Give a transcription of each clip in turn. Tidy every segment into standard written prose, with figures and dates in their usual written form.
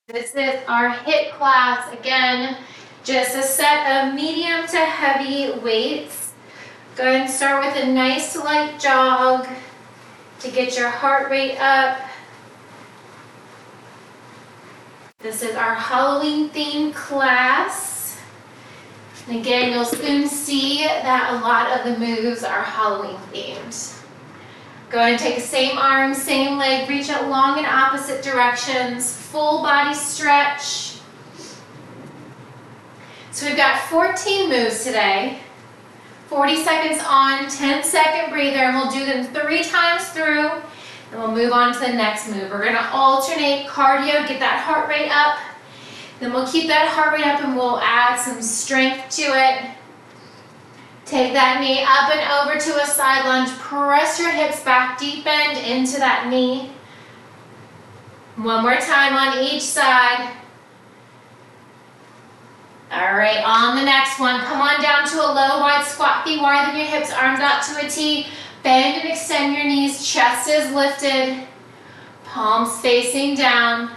This is our HIIT class. Again, just a set of medium to heavy weights. Go ahead and start with a nice light jog to get your heart rate up. This is our Halloween themed class. And again, you'll soon see that a lot of the moves are Halloween themed. Go ahead and take the same arm, same leg, reach out long in opposite directions, full body stretch. So we've got 14 moves today, 40 seconds on, 10-second breather, and we'll do them 3 times through, and we'll move on to the next move. We're gonna alternate cardio, get that heart rate up, then we'll keep that heart rate up and we'll add some strength to it. Take that knee up and over to a side lunge. Press your hips back, deep bend into that knee. One more time on each side. All right, on the next one, come on down to a low, wide squat. Feet wider than your hips, arms out to a T. Bend and extend your knees, chest is lifted. Palms facing down.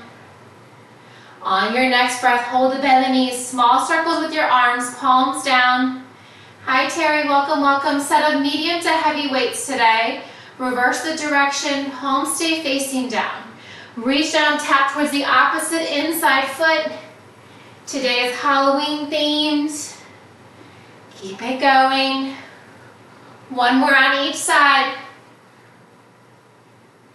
On your next breath, hold the bend the knees. Small circles with your arms, palms down. Hi Terry, welcome, welcome. Set of medium to heavy weights today. Reverse the direction, palms stay facing down. Reach down, tap towards the opposite inside foot. Today is Halloween themed. Keep it going. One more on each side.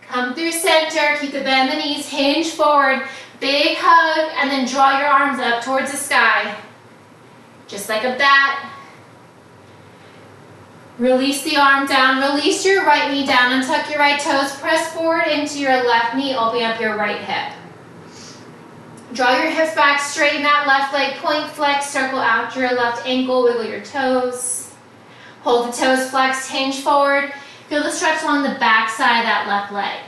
Come through center, keep the bend the knees, hinge forward. Big hug, and then draw your arms up towards the sky. Just like a bat. Release the arm down, release your right knee down, untuck your right toes, press forward into your left knee, open up your right hip. Draw your hips back, straighten that left leg, point flex, circle out your left ankle, wiggle your toes. Hold the toes flexed, hinge forward, feel the stretch along the back side of that left leg.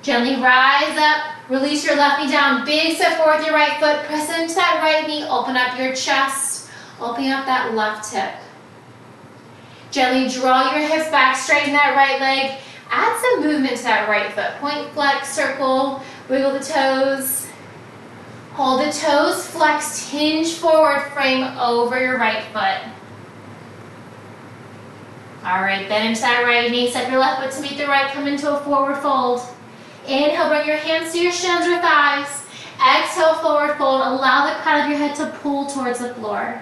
Gently rise up, release your left knee down, big step forward with your right foot, press into that right knee, open up your chest, open up that left hip. Gently draw your hips back, straighten that right leg. Add some movement to that right foot. Point, flex, circle, wiggle the toes. Hold the toes flexed, hinge forward, frame over your right foot. All right, bend into that right knee, step your left foot to meet the right, come into a forward fold. Inhale, bring your hands to your shins or thighs. Exhale, forward fold. Allow the crown of your head to pull towards the floor.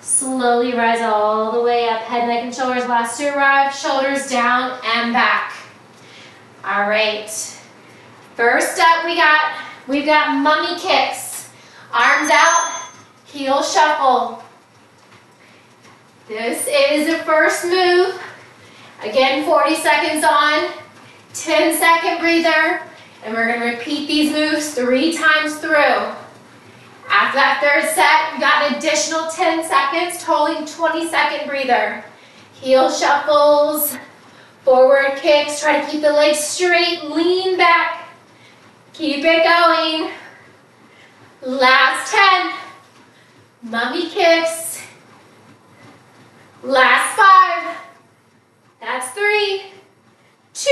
Slowly rise all the way up, head, neck, and shoulders. Last to arrive, shoulders down and back. All right. First up, we've got mummy kicks. Arms out, heel shuffle. This is the first move. Again, 40 seconds on, 10-second breather, and we're gonna repeat these moves 3 times through. After that third set, you got an additional 10 seconds, totaling 20-second breather. Heel shuffles, forward kicks, try to keep the legs straight, lean back. Keep it going. Last 10. Mummy kicks. Last 5. That's 3, 2.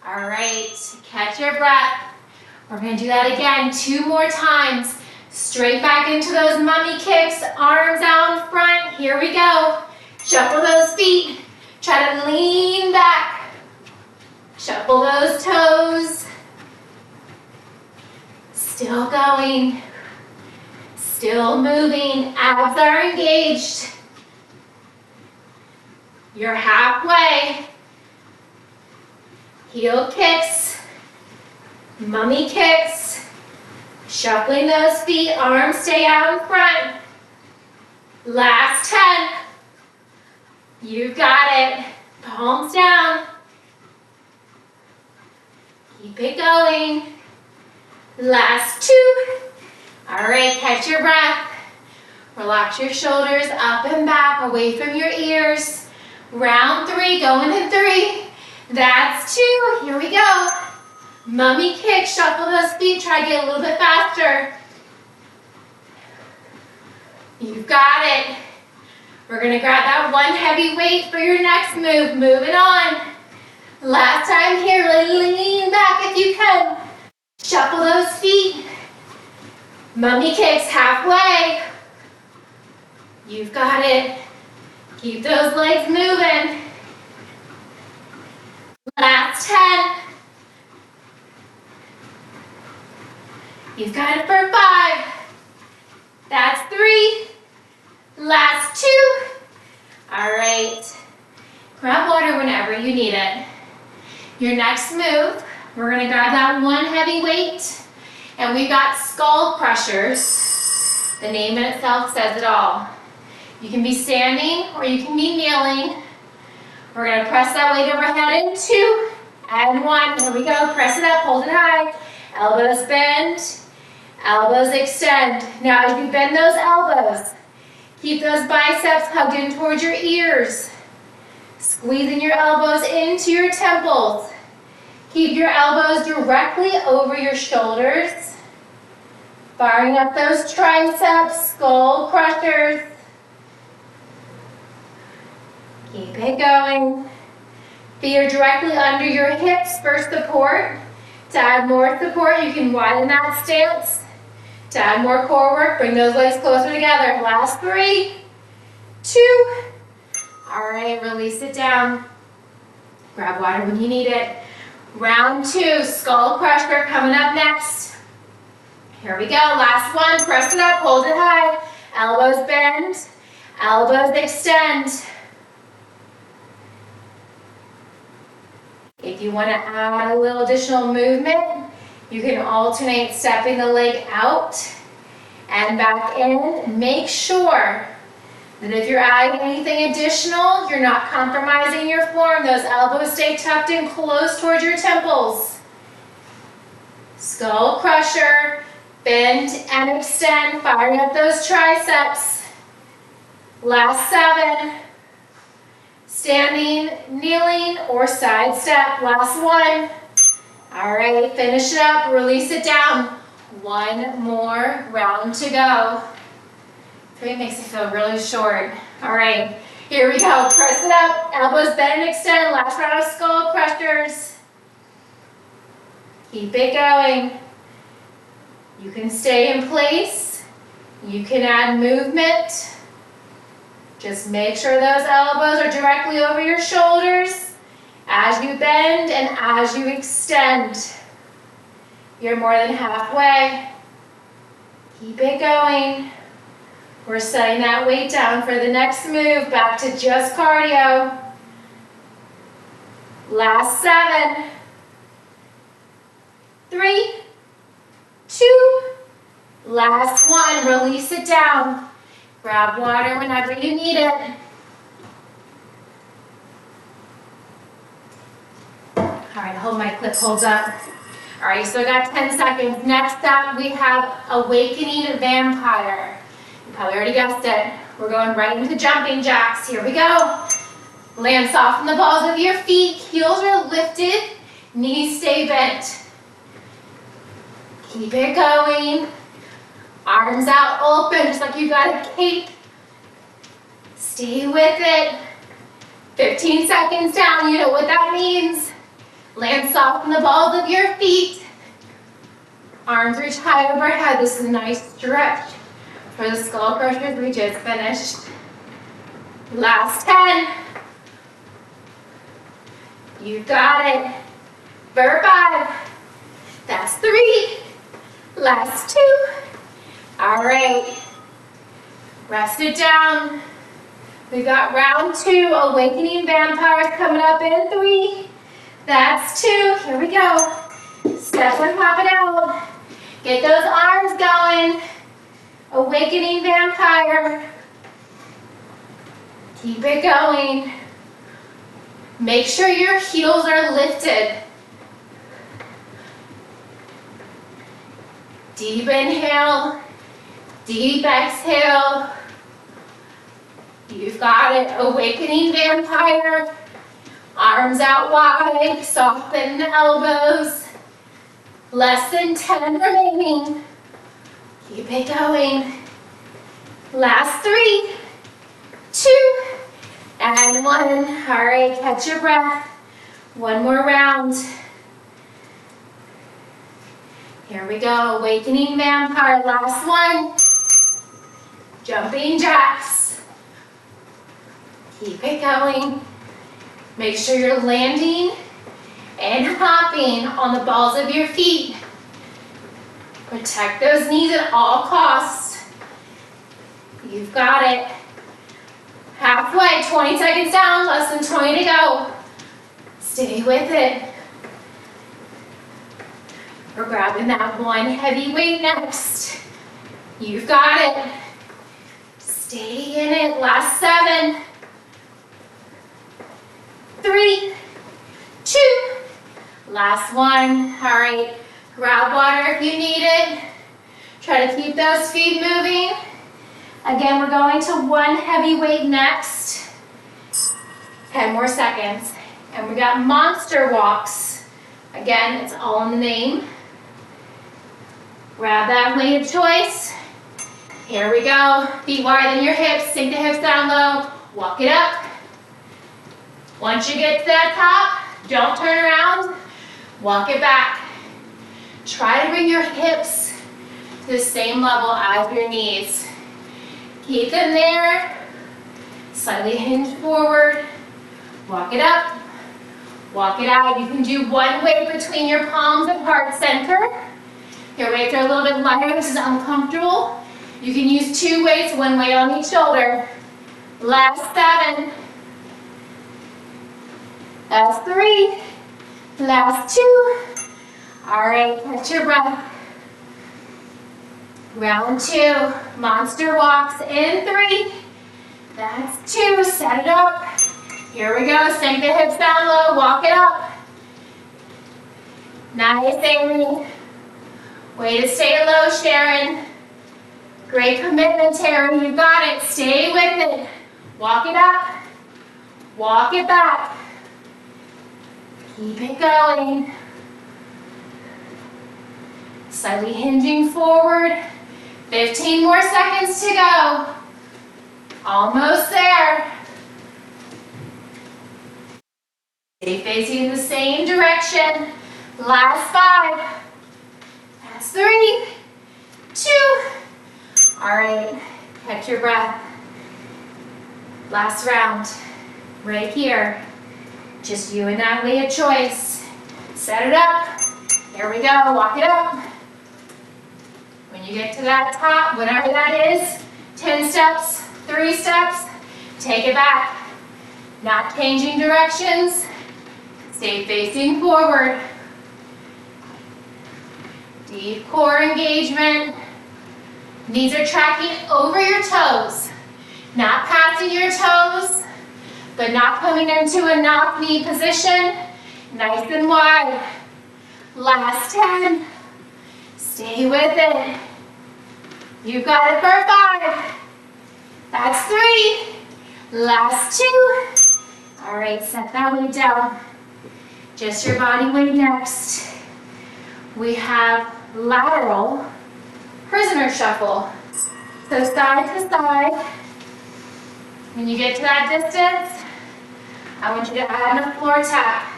All right, catch your breath. We're gonna do that again 2 more times. Straight back into those mummy kicks, arms out in front. Here we go. Shuffle those feet. Try to lean back. Shuffle those toes. Still going. Still moving. Abs are engaged. You're halfway. Heel kicks. Mummy kicks. Shuffling those feet, arms stay out in front. Last 10. You got it. Palms down. Keep it going. Last 2. All right, catch your breath. Relax your shoulders up and back, away from your ears. Round 3, going in 3. That's 2. Here we go. Mummy kick, shuffle those feet, try to get a little bit faster. You've got it. We're gonna grab that one heavy weight for your next move. Moving on. Last time here, really lean back if you can. Mummy kicks halfway. You've got it. Keep those legs moving. Last 10. You've got it for 5. That's 3. Last 2. All right. Grab water whenever you need it. Your next move, we're gonna grab that one heavy weight, and we've got skull crushers. The name in itself says it all. You can be standing or you can be kneeling. We're gonna press that weight overhead in 2 and 1. Here we go. Press it up, hold it high. Elbows bend, elbows extend. Now as you bend those elbows, keep those biceps hugged in towards your ears. Squeezing your elbows into your temples. Keep your elbows directly over your shoulders. Firing up those triceps, skull crushers. Keep it going. Feet are directly under your hips for support. To add more support, you can widen that stance. To add more core work, bring those legs closer together. Last 3, 2. All right, release it down. Grab water when you need it. Round 2, skull crusher coming up next. Here we go, last one. Press it up, hold it high. Elbows bend, elbows extend. If you want to add a little additional movement, you can alternate stepping the leg out and back in. Make sure that if you're adding anything additional, you're not compromising your form. Those elbows stay tucked in close towards your temples. Skull crusher, bend and extend, firing up those triceps. Last 7. Standing, kneeling, or side step. Last 1. All right, finish it up, release it down. 1 more round to go. 3 makes it feel really short. All right, here we go. Press it up, elbows bend and extend. Last round of skull crushers. Keep it going. You can stay in place. You can add movement. Just make sure those elbows are directly over your shoulders as you bend and as you extend. You're more than halfway. Keep it going. We're setting that weight down for the next move, back to just cardio. Last 7. 3, 2, last 1. Release it down. Grab water whenever you need it. All right, hold my clip holds up. All right, so got 10 seconds. Next up, we have Awakening Vampire. You probably already guessed it. We're going right into jumping jacks. Here we go. Land soft on the balls of your feet. Heels are lifted. Knees stay bent. Keep it going. Arms out open, just like you got a cape. Stay with it. 15 seconds down, you know what that means. Land soft on the balls of your feet. Arms reach high overhead. This is a nice stretch for the skull crushers we just finished. Last 10. You got it. For 5. That's 3. Last 2. All right. Rest it down. We've got round 2, Awakening Vampires coming up in 3. That's 2. Here we go. Step and pop it out. Get those arms going. Awakening Vampire. Keep it going. Make sure your heels are lifted. Deep inhale. Deep exhale. You've got it. Awakening Vampire. Arms out wide. Soften the elbows. Less than 10 remaining. Keep it going. Last 3, 2, and 1. All right, catch your breath. 1 more round. Here we go, awakening vampire, last one. Jumping jacks. Keep it going. Make sure you're landing and hopping on the balls of your feet. Protect those knees at all costs. You've got it. Halfway, 20 seconds down, less than 20 to go. Stay with it. We're grabbing that one heavy weight next. You've got it. Stay in it, last 7, 3, 2, last one. All right, grab water if you need it. Try to keep those feet moving. Again, we're going to one heavy weight next. 10 more seconds. And we got monster walks. Again, it's all in the name. Grab that weight of choice. Here we go. Feet wider than your hips. Sink the hips down low. Walk it up. Once you get to that top, don't turn around. Walk it back. Try to bring your hips to the same level as your knees. Keep them there. Slightly hinge forward. Walk it up. Walk it out. You can do one weight between your palms and heart center. Your weights are a little bit lighter. This is uncomfortable. You can use 2 weights, 1 weight on each shoulder. Last 7. Last 3. Last 2. All right, catch your breath. Round 2, monster walks in 3. That's 2, set it up. Here we go, sink the hips down low, walk it up. Nice, Amy. Way to stay low, Sharon. Great commitment, Terry, you got it. Stay with it. Walk it up, walk it back. Keep it going. Slightly hinging forward. 15 more seconds to go. Almost there. Stay facing the same direction. Last 5. That's 3, 2. All right, catch your breath. Last round, right here. Just you and that weight of choice. Set it up. Here we go, walk it up. When you get to that top, whatever that is, 10 steps, 3 steps, take it back. Not changing directions. Stay facing forward. Deep core engagement. Knees are tracking over your toes. Not passing your toes, but not coming into a knock knee position. Nice and wide. Last 10. Stay with it. You got it for 5. That's 3. Last 2. All right, set that weight down. Just your body weight next. We have lateral prisoner shuffle. So side to side. When you get to that distance, I want you to add a floor tap.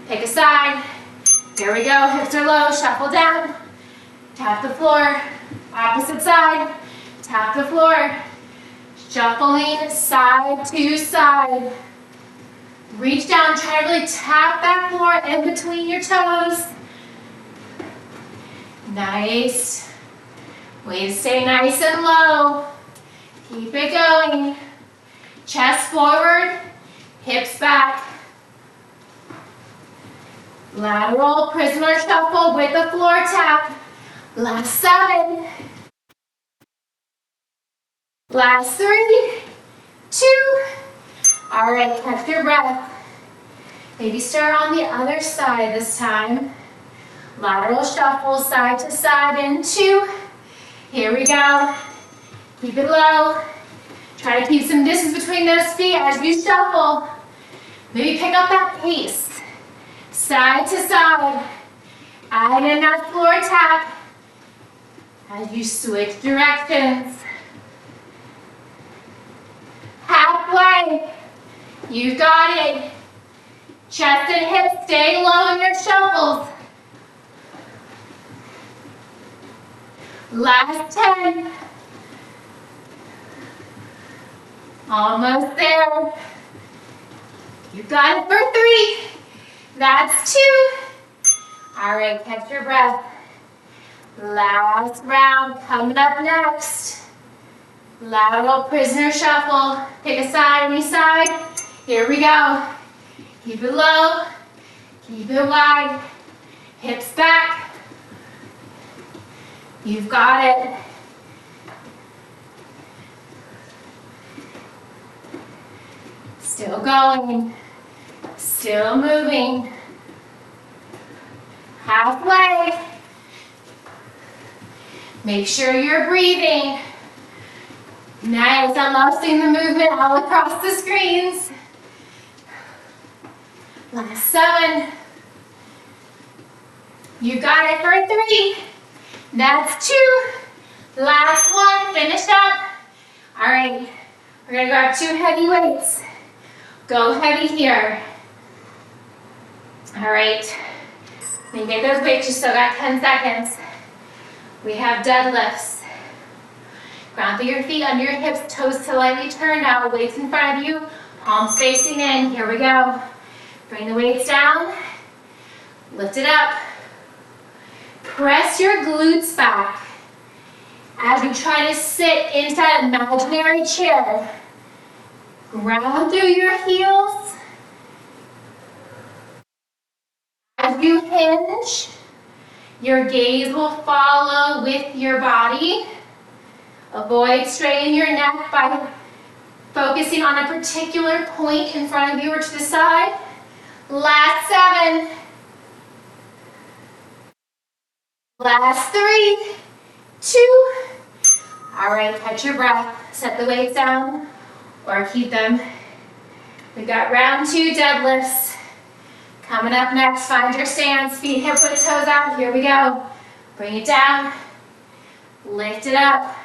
Pick a side. Here we go, hips are low, shuffle down. Tap the floor. Opposite side, tap the floor. Shuffling side to side. Reach down, try to really tap that floor in between your toes. Nice. Way to stay nice and low. Keep it going. Chest forward, hips back. Lateral prisoner shuffle with the floor tap. Last 7. Last 3, 2. All right, catch your breath. Maybe start on the other side this time. Lateral shuffle, side to side in 2. Here we go. Keep it low. Try to keep some distance between those feet as you shuffle. Maybe pick up that pace. Side to side. Add in that floor tap as you switch directions. Halfway. You got it. Chest and hips stay low in your shuffles. Last 10. Almost there. You got it for 3. That's 2. All right, catch your breath. Last round coming up next. Lateral prisoner shuffle. Pick a side, any side. Here we go. Keep it low. Keep it wide. Hips back. You've got it. Still going. Still moving. Halfway. Make sure you're breathing. Nice, I'm loving seeing the movement all across the screens. Last 7. You got it for 3. That's 2. Last 1, finish up. All right, we're gonna grab 2 heavy weights. Go heavy here. All right, when you get those weights, you still got 10 seconds. We have deadlifts. Ground through your feet, under your hips, toes slightly turned out, weights in front of you, palms facing in. Here we go. Bring the weights down, lift it up. Press your glutes back as you try to sit into that imaginary chair. Ground through your heels. As you hinge, your gaze will follow with your body. Avoid straining your neck by focusing on a particular point in front of you or to the side. Last 7. Last 3, 2. All right, catch your breath. Set the weights down or keep them. We got round 2 deadlifts. Coming up next, find your stance, feet hip width, toes out. Here we go. Bring it down. Lift it up.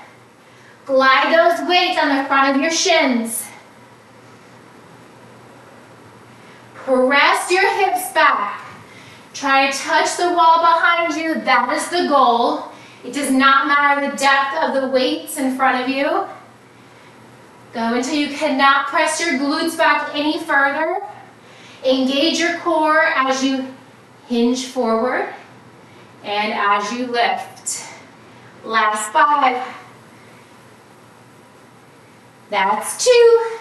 Glide those weights on the front of your shins. Press your hips back. Try to touch the wall behind you. That is the goal. It does not matter the depth of the weights in front of you. Go until you cannot press your glutes back any further. Engage your core as you hinge forward and as you lift. Last 5. That's 2.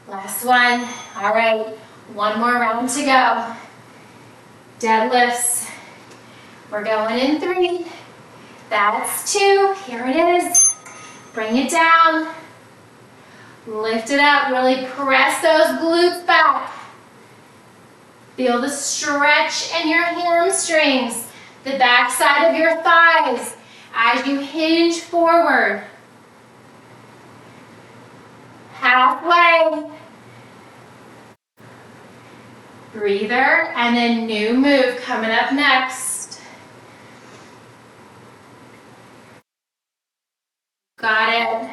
Last 1. All right, 1 more round to go. Deadlifts. We're going in 3. That's 2. Here it is. Bring it down. Lift it up. Really press those glutes back. Feel the stretch in your hamstrings, the back side of your thighs as you hinge forward. Halfway. Breather, and then new move coming up next. Got it.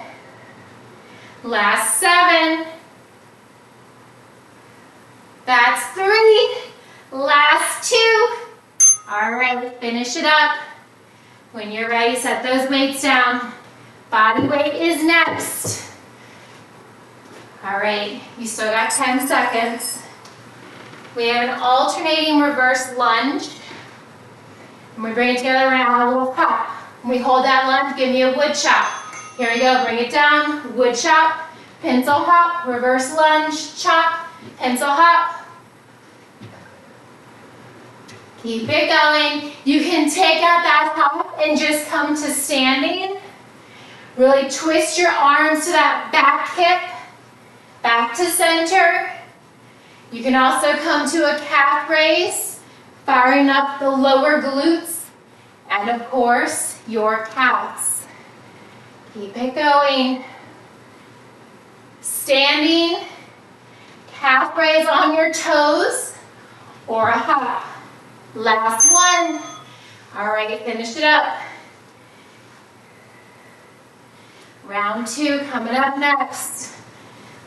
Last 7. That's 3. Last 2. All right, finish it up. When you're ready, set those weights down. Body weight is next. All right, you still got 10 seconds. We have an alternating reverse lunge. When we bring it together, we're gonna add a little pop. When we hold that lunge, give me a wood chop. Here we go, bring it down, wood chop, pencil hop, reverse lunge, chop, pencil hop. Keep it going. You can take out that hop and just come to standing. Really twist your arms to that back hip, back to center. You can also come to a calf raise, firing up the lower glutes, and of course, your calves. Keep it going. Standing, calf raise on your toes, or a hop. Last 1. All right, finish it up. Round 2 coming up next.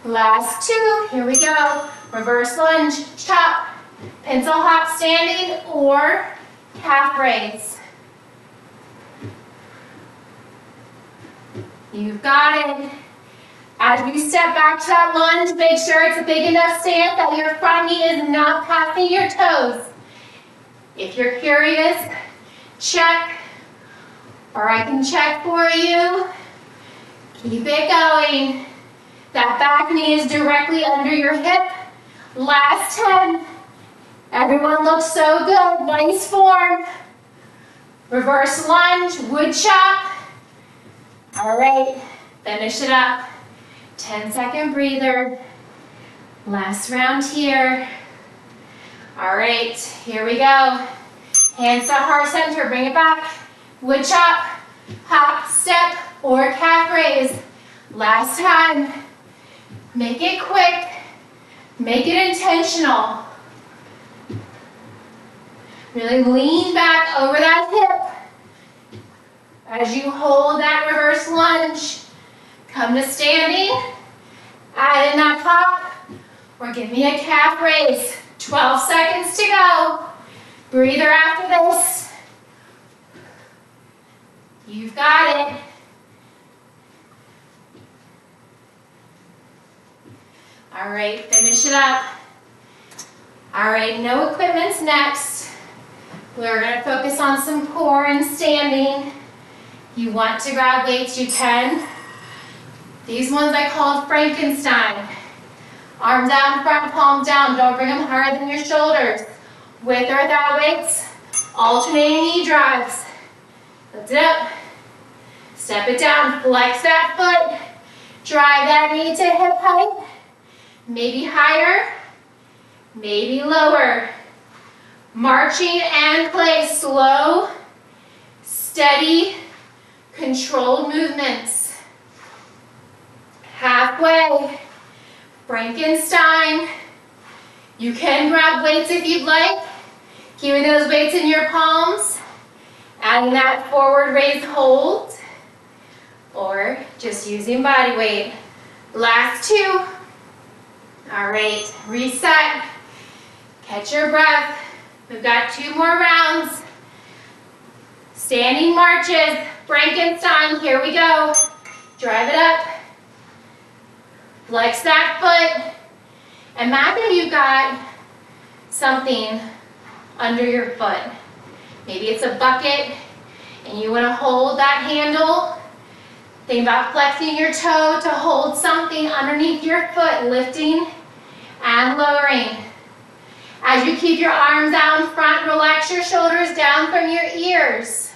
Last 2, here we go. Reverse lunge, chop, pencil hop standing, or calf raise. You've got it. As you step back to that lunge, make sure it's a big enough stance that your front knee is not passing your toes. If you're curious, check, or I can check for you. Keep it going. That back knee is directly under your hip. Last 10. Everyone looks so good. Nice form. Reverse lunge, wood chop. All right, finish it up. 10-second breather. Last round here. All right, here we go. Hands to heart center, bring it back. Wood chop, hop, step, or calf raise. Last time. Make it quick. Make it intentional. Really lean back over that hip. As you hold that reverse lunge, come to standing, add in that hop, or give me a calf raise. 12 seconds to go. Breather after this. You've got it. All right, finish it up. All right, no equipment's next. We're gonna focus on some core and standing. You want to grab weights, you can. These ones I called Frankenstein. Arm down, front palm down. Don't bring them higher than your shoulders. With or without weights, alternating knee drives. Lift it up. Step it down, flex that foot. Drive that knee to hip height. Maybe higher, maybe lower. Marching and play slow, steady, controlled movements. Halfway, Frankenstein. You can grab weights if you'd like. Keeping those weights in your palms. Adding that forward raise hold. Or just using body weight. Last two. All right, reset. Catch your breath. We've got 2 more rounds. Standing marches, Frankenstein, here we go. Drive it up. Flex that foot. Imagine you've got something under your foot. Maybe it's a bucket and you want to hold that handle. Think about flexing your toe to hold something underneath your foot, lifting and lowering. As you keep your arms out in front, relax your shoulders down from your ears.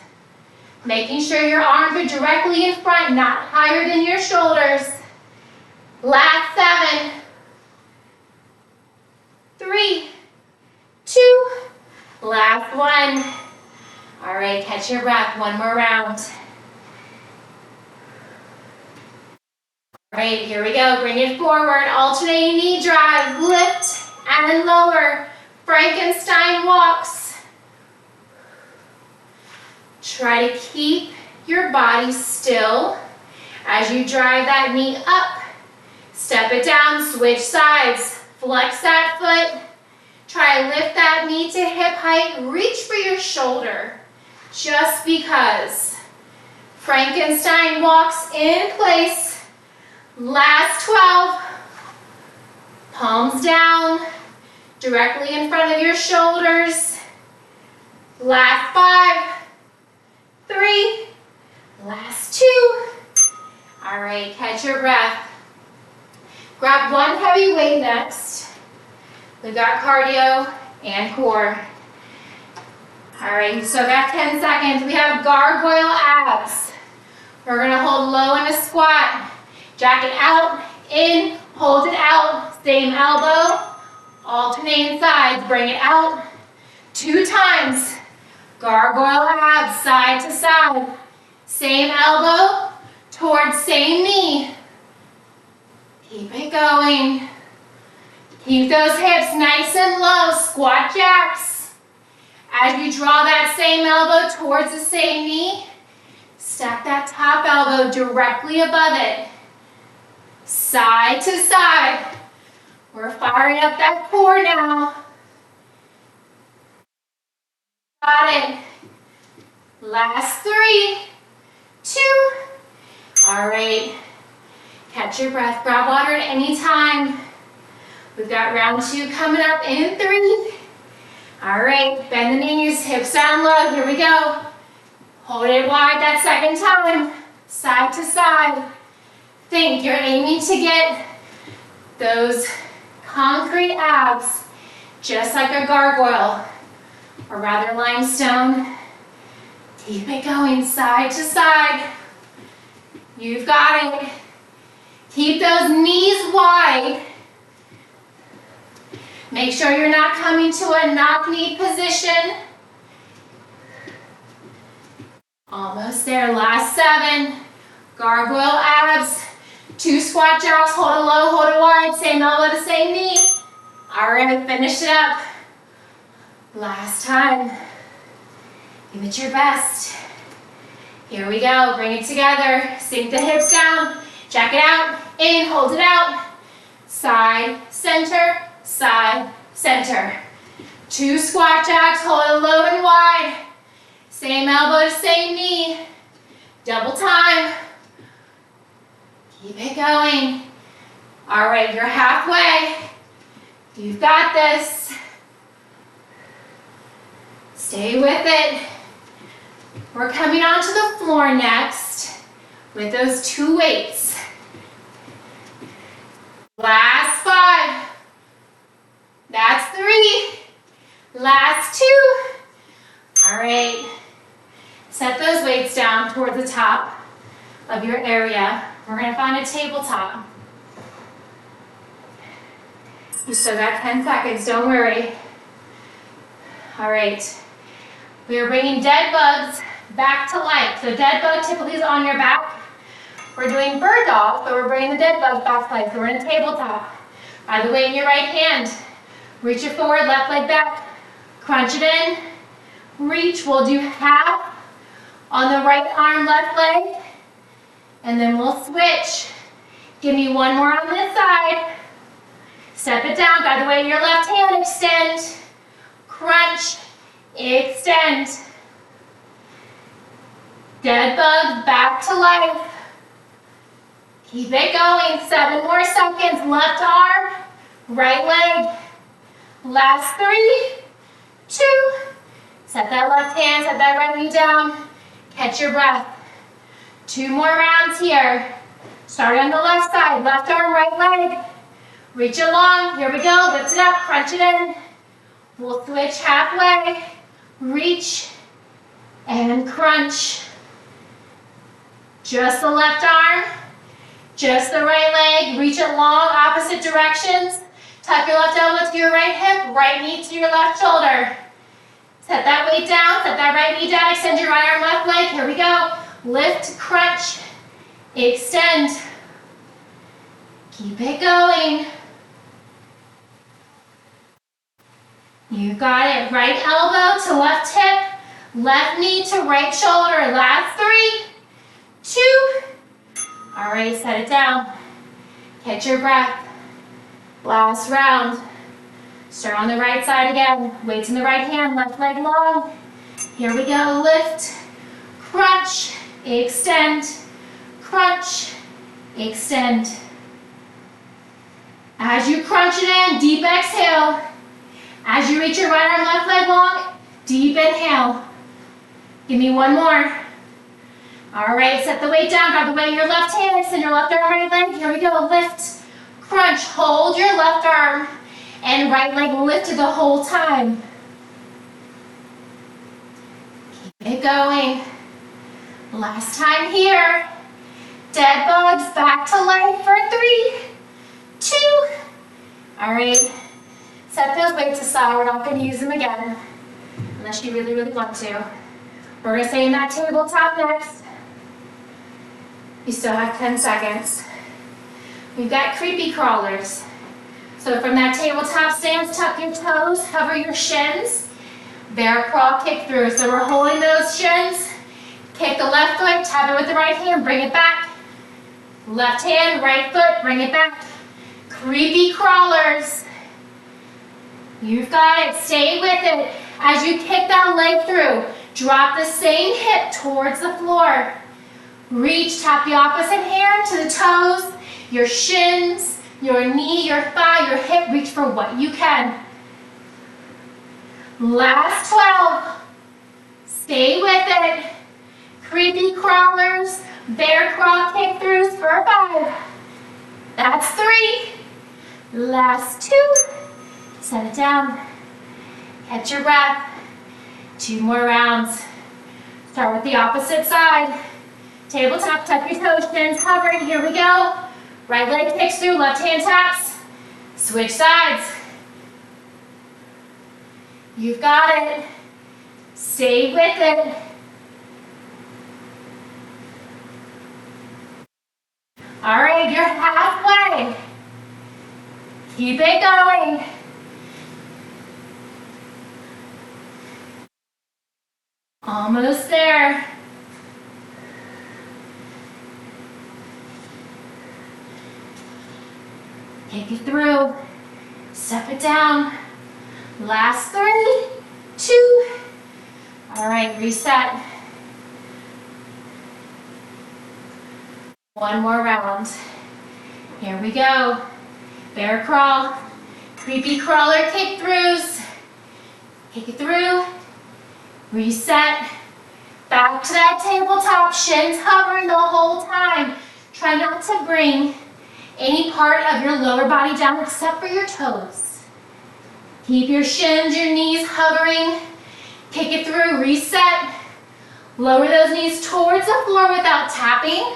Making sure your arms are directly in front, not higher than your shoulders. Last 7, 3, 2, last 1. All right, catch your breath, 1 more round. All right, here we go. Bring it forward, alternating knee drive, lift and lower. Frankenstein walks. Try to keep your body still as you drive that knee up. Step it down, switch sides. Flex that foot. Try to lift that knee to hip height. Reach for your shoulder, just because. Frankenstein walks in place. Last 12. Palms down, directly in front of your shoulders. Last 5, 3, last 2. All right, catch your breath. Grab one heavy weight next. We've got cardio and core. All right, you still got 10 seconds. We have gargoyle abs. We're gonna hold low in a squat. Jack it out, in, hold it out. Same elbow, alternating sides. Bring it out 2 times. Gargoyle abs, side to side. Same elbow towards same knee. Keep it going. Keep those hips nice and low. Squat jacks. As you draw that same elbow towards the same knee, stack that top elbow directly above it. Side to side. We're firing up that core now. Got it. Last 3, 2, All right, catch your breath, grab water at any time. We've got round 2 coming up in 3. All right, bend the knees, hips down low, here we go. Hold it wide that second time, side to side. Think you're aiming to get those concrete abs, just like a gargoyle, or rather limestone. Keep it going, side to side. You've got it. Keep those knees wide. Make sure you're not coming to a knock-knee position. Almost there, last 7. Gargoyle abs. 2 squat jacks, hold it low, hold it wide, same elbow to same knee. All right, finish it up. Last time. Give it your best. Here we go, bring it together. Sink the hips down, jack it out, in, hold it out. Side, center, side, center. 2 squat jacks, hold it low and wide. Same elbow to same knee. Double time. Keep it going. All right, you're halfway. You've got this. Stay with it. We're coming onto the floor next with those 2 weights. Last 5. That's 3. Last 2. All right. Set those weights down toward the top of your area. We're going to find a tabletop. You still got 10 seconds, don't worry. All right. We are bringing dead bugs back to life. So dead bug typically is on your back. We're doing bird dog, but we're bringing the dead bugs back to life. So we're in a tabletop. Grab the weight in your right hand. Reach it forward, left leg back. Crunch it in. Reach. We'll do half on the right arm, left leg. And then we'll switch. Give me 1 more on this side. Step it down, guide the weight in your left hand, extend, crunch, extend. Dead bug, back to life. Keep it going, 7 more seconds. Left arm, right leg. Last 3, 2. Set that left hand, set that right knee down. Catch your breath. 2 more rounds here. Start on the left side, left arm, right leg. Reach it long, here we go, lift it up, crunch it in. We'll switch halfway, reach, and crunch. Just the left arm, just the right leg, reach it long, opposite directions. Tuck your left elbow to your right hip, right knee to your left shoulder. Set that weight down, set that right knee down, extend your right arm, left leg, here we go. Lift, crunch, extend. Keep it going. You got it. Right elbow to left hip, left knee to right shoulder. Last 3, 2. All right, set it down. Catch your breath. Last round. Start on the right side again. Weights in the right hand, left leg long. Here we go. Lift, crunch, extend, crunch, extend. As you crunch it in, deep exhale. As you reach your right arm, left leg long, deep inhale. Give me 1 more. All right, set the weight down, grab the weight in your left hand, extend your left arm, right leg. Here we go, lift, crunch, hold your left arm and right leg lifted the whole time. Keep it going. Last time here. Dead bugs back to life for 3, 2. All right, set those weights aside. We're not going to use them again unless you really, really want to. We're going to stay in that tabletop next. You still have 10 seconds. We've got creepy crawlers. So from that tabletop stance, tuck your toes, cover your shins, bear crawl, kick through. So we're holding those shins. Kick the left foot, tap it with the right hand, bring it back. Left hand, right foot, bring it back. Creepy crawlers. You've got it. Stay with it. As you kick that leg through, drop the same hip towards the floor. Reach, tap the opposite hand to the toes, your shins, your knee, your thigh, your hip. Reach for what you can. Last 12. Stay with it. Creepy crawlers, bear crawl kick throughs for 5. That's 3. Last 2. Set it down. Catch your breath. 2 more rounds. Start with the opposite side. Tabletop, tuck your toes, shins hovering. Here we go. Right leg kicks through, left hand taps. Switch sides. You've got it. Stay with it. All right, you're halfway. Keep it going. Almost there. Take it through. Step it down. Last 3, 2. All right, reset. 1 more round. Here we go. Bear crawl. Creepy crawler kick throughs. Kick it through. Reset. Back to that tabletop. Shins hovering the whole time. Try not to bring any part of your lower body down except for your toes. Keep your shins, your knees hovering. Kick it through, reset. Lower those knees towards the floor without tapping.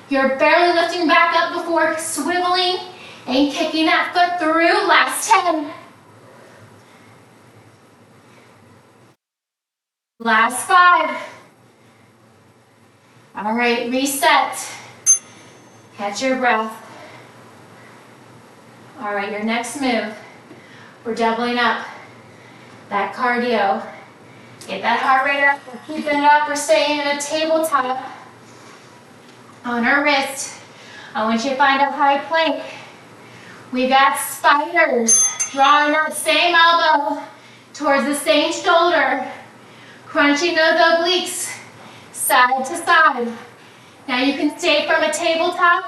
You're barely lifting back up before swiveling and kicking that foot through. Last 10. Last 5. All right, reset. Catch your breath. All right, your next move. We're doubling up that cardio. Get that heart rate up. We're keeping it up. We're staying in a tabletop. On our wrist, I want you to find a high plank. We've got spiders. Drawing that same elbow towards the same shoulder. Crunching those obliques side to side. Now you can stay from a tabletop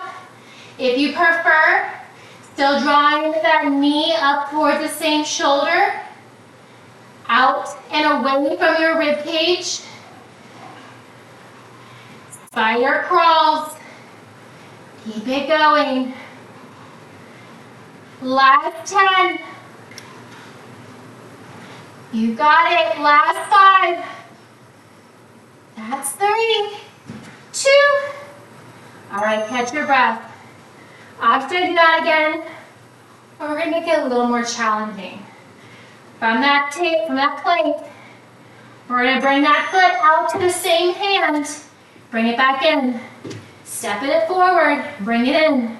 if you prefer. Still drawing that knee up towards the same shoulder. Out and away from your rib cage. Spider crawls. Keep it going. Last 10. You got it. Last 5. That's 3, 2. All right, catch your breath. Opposite, do that again. And we're going to make it a little more challenging. From that plank, we're going to bring that foot out to the same hand. Bring it back in. Step it forward. Bring it in.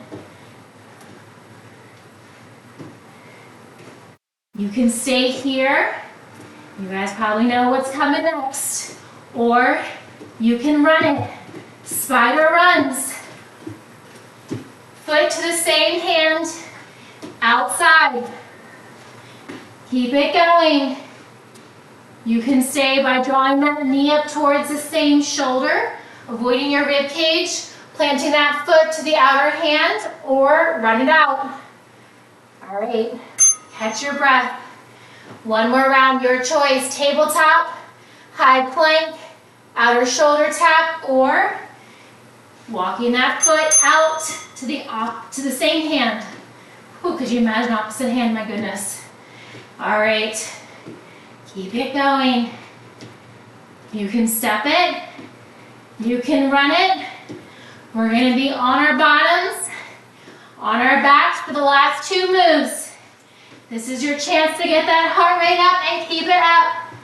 You can stay here. You guys probably know what's coming next. Or you can run it. Spider runs. Foot to the same hand. Outside. Keep it going. You can stay by drawing that knee up towards the same shoulder, avoiding your rib cage, planting that foot to the outer hand, or run it out. All right, catch your breath. 1 more round, your choice. Tabletop, high plank, outer shoulder tap, or walking that foot out to the same hand. Ooh, could you imagine opposite hand? My goodness. All right, keep it going. You can step it. You can run it. We're going to be on our bottoms, on our backs for the last 2 moves. This is your chance to get that heart rate up and keep it up.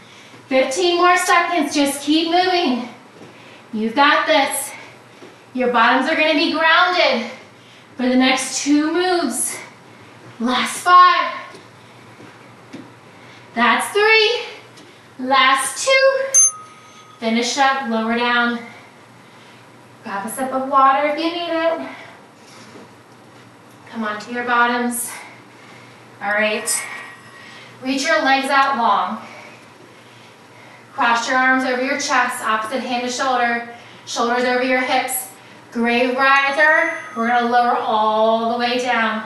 15 more seconds. Just keep moving. You've got this. Your bottoms are going to be grounded for the next 2 moves. Last 5. That's 3. Last 2. Finish up, lower down. Grab a sip of water if you need it. Come onto your bottoms. All right. Reach your legs out long. Cross your arms over your chest, opposite hand to shoulder. Shoulders over your hips. Grave riser. We're going to lower all the way down.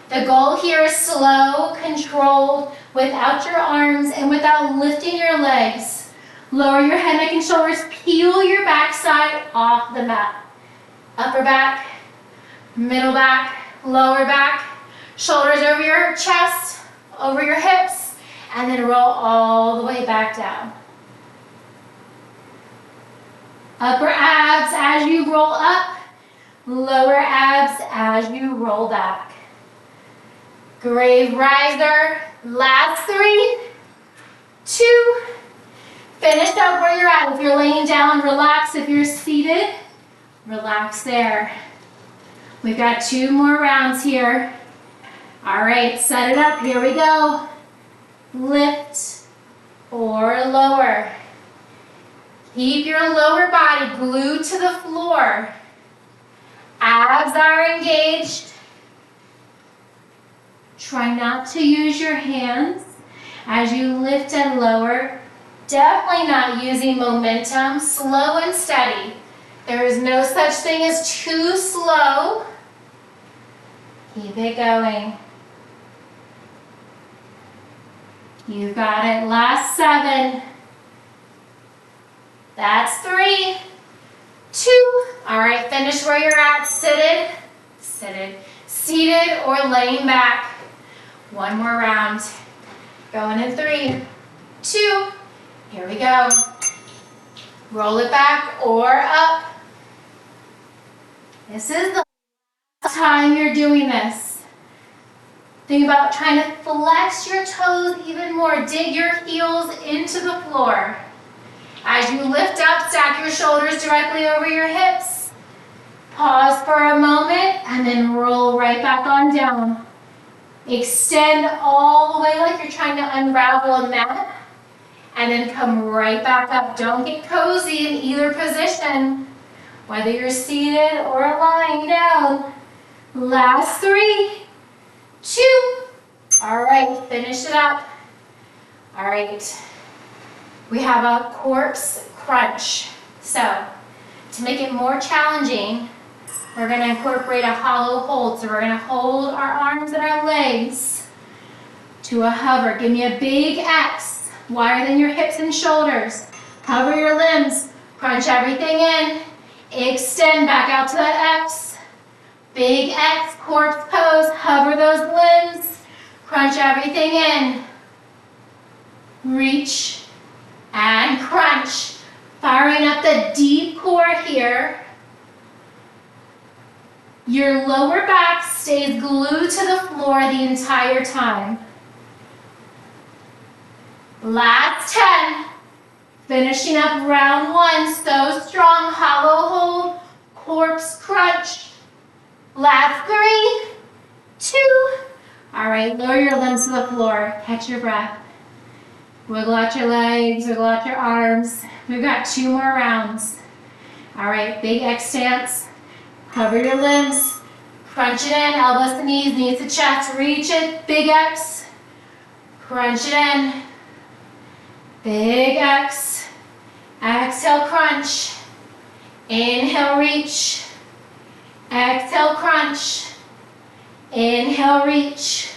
The goal here is slow, controlled, without your arms and without lifting your legs. Lower your head, neck, and shoulders. Peel your backside off the mat. Upper back, middle back, lower back. Shoulders over your chest, over your hips, and then roll all the way back down. Upper abs as you roll up, lower abs as you roll back. Grave riser, last 3, 2, finish up where you're at. If you're laying down, relax. If you're seated, relax there. We've got 2 more rounds here. All right, set it up, here we go. Lift or lower. Keep your lower body glued to the floor. Abs are engaged. Try not to use your hands as you lift and lower. Definitely not using momentum, slow and steady. There is no such thing as too slow. Keep it going. You got it, last 7. That's 3, 2. All right, finish where you're at, seated, seated or laying back. 1 more round. Going in 3, 2. Here we go. Roll it back or up. This is the last time you're doing this. Think about trying to flex your toes even more. Dig your heels into the floor. As you lift up, stack your shoulders directly over your hips. Pause for a moment and then roll right back on down. Extend all the way like you're trying to unravel a mat. And then come right back up. Don't get cozy in either position, whether you're seated or lying down. Last 3, 2. All right, finish it up. All right. We have a corpse crunch. So, to make it more challenging, we're going to incorporate a hollow hold. So we're going to hold our arms and our legs to a hover. Give me a big X, wider than your hips and shoulders. Hover your limbs, crunch everything in, extend back out to that X. Big X, corpse pose, hover those limbs, crunch everything in. Reach and crunch. Firing up the deep core here. Your lower back stays glued to the floor the entire time. Last 10. Finishing up round 1. So strong. Hollow hold. Corpse crunch. Last 3, 2. All right, lower your limbs to the floor. Catch your breath. Wiggle out your legs, wiggle out your arms. We've got 2 more rounds. All right, big X stance. Cover your limbs. Crunch it in, elbows to knees, knees to chest. Reach it, big X. Crunch it in. Big X. Exhale, crunch. Inhale, reach. Exhale, crunch. Inhale, reach.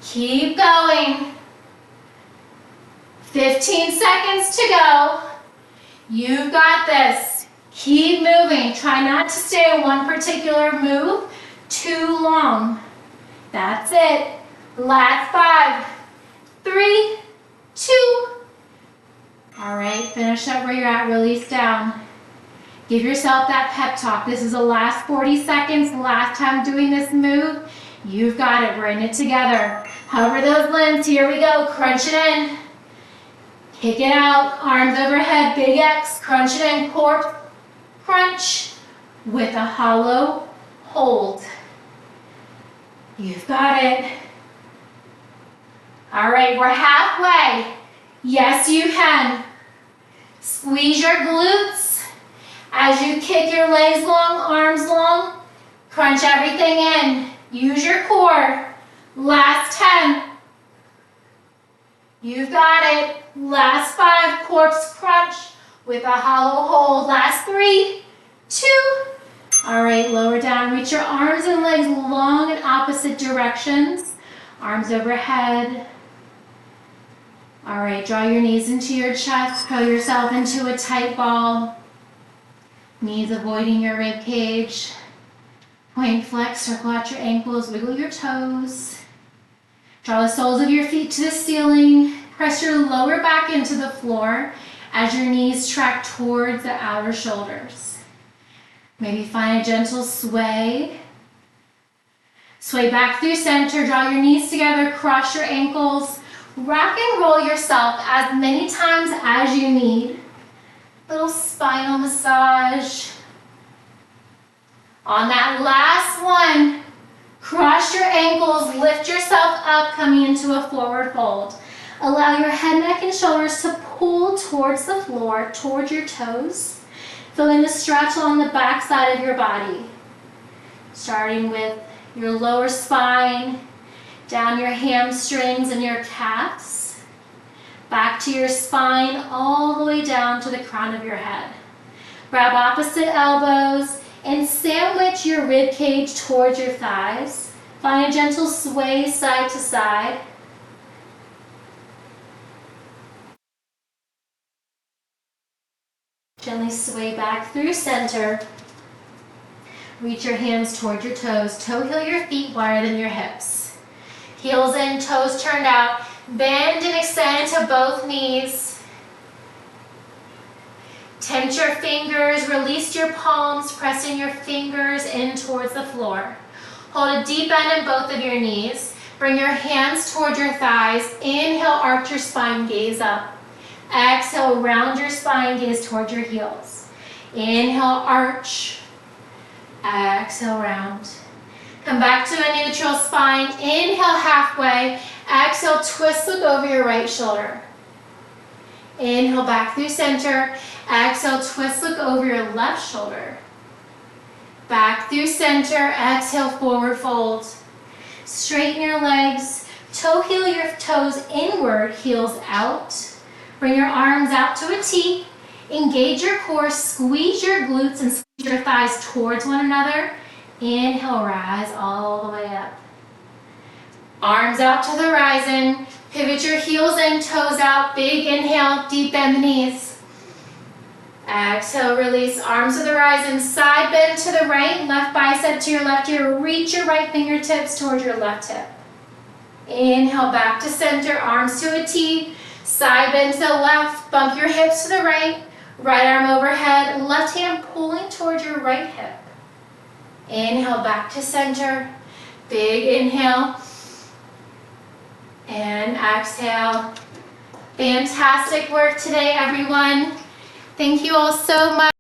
Keep going. 15 seconds to go. You've got this. Keep moving. Try not to stay in one particular move too long. That's it. Last 5, 3, 2. All right, finish up where you're at. Release down. Give yourself that pep talk. This is the last 40 seconds, last time doing this move. You've got it. We're in it together. Hover those limbs. Here we go. Crunch it in. Kick it out, arms overhead, big X, crunch it in, corpse crunch with a hollow hold. You've got it. All right, we're halfway. Yes, you can. Squeeze your glutes as you kick your legs long, arms long. Crunch everything in. Use your core. Last 10. You've got it. Last 5, corpse crunch with a hollow hold. Last 3, 2. All right, lower down. Reach your arms and legs long in opposite directions. Arms overhead. All right, draw your knees into your chest. Curl yourself into a tight ball. Knees avoiding your rib cage. Point flex, circle out your ankles, wiggle your toes. Draw the soles of your feet to the ceiling. Press your lower back into the floor as your knees track towards the outer shoulders. Maybe find a gentle sway. Sway back through center, draw your knees together, cross your ankles. Rock and roll yourself as many times as you need. Little spinal massage. On that last one, cross your ankles, lift yourself up, coming into a forward fold. Allow your head, neck, and shoulders to pull towards the floor, towards your toes. Feeling the stretch along the back side of your body. Starting with your lower spine, down your hamstrings and your calves, back to your spine, all the way down to the crown of your head. Grab opposite elbows and sandwich your rib cage towards your thighs. Find a gentle sway side to side. Gently sway back through center. Reach your hands toward your toes. Toe heel your feet wider than your hips. Heels in, toes turned out. Bend and extend to both knees. Tense your fingers, release your palms, pressing your fingers in towards the floor. Hold a deep bend in both of your knees. Bring your hands toward your thighs. Inhale, arch your spine, gaze up. Exhale, round your spine, gaze toward your heels. Inhale, arch. Exhale, round. Come back to a neutral spine. Inhale, halfway. Exhale, twist, look over your right shoulder. Inhale, back through center. Exhale, twist, look over your left shoulder. Back through center. Exhale, forward fold. Straighten your legs. Toe heel your toes inward, heels out. Bring your arms out to a T. Engage your core, squeeze your glutes and squeeze your thighs towards one another. Inhale, rise all the way up. Arms out to the horizon. Pivot your heels in, toes out. Big inhale, deep bend the knees. Exhale, release, arms to the horizon. Side bend to the right, left bicep to your left ear. Reach your right fingertips towards your left hip. Inhale, back to center, arms to a T. Side bend to the left, bump your hips to the right. Right arm overhead, left hand pulling towards your right hip. Inhale, back to center. Big inhale. And exhale. Fantastic work today, everyone. Thank you all so much.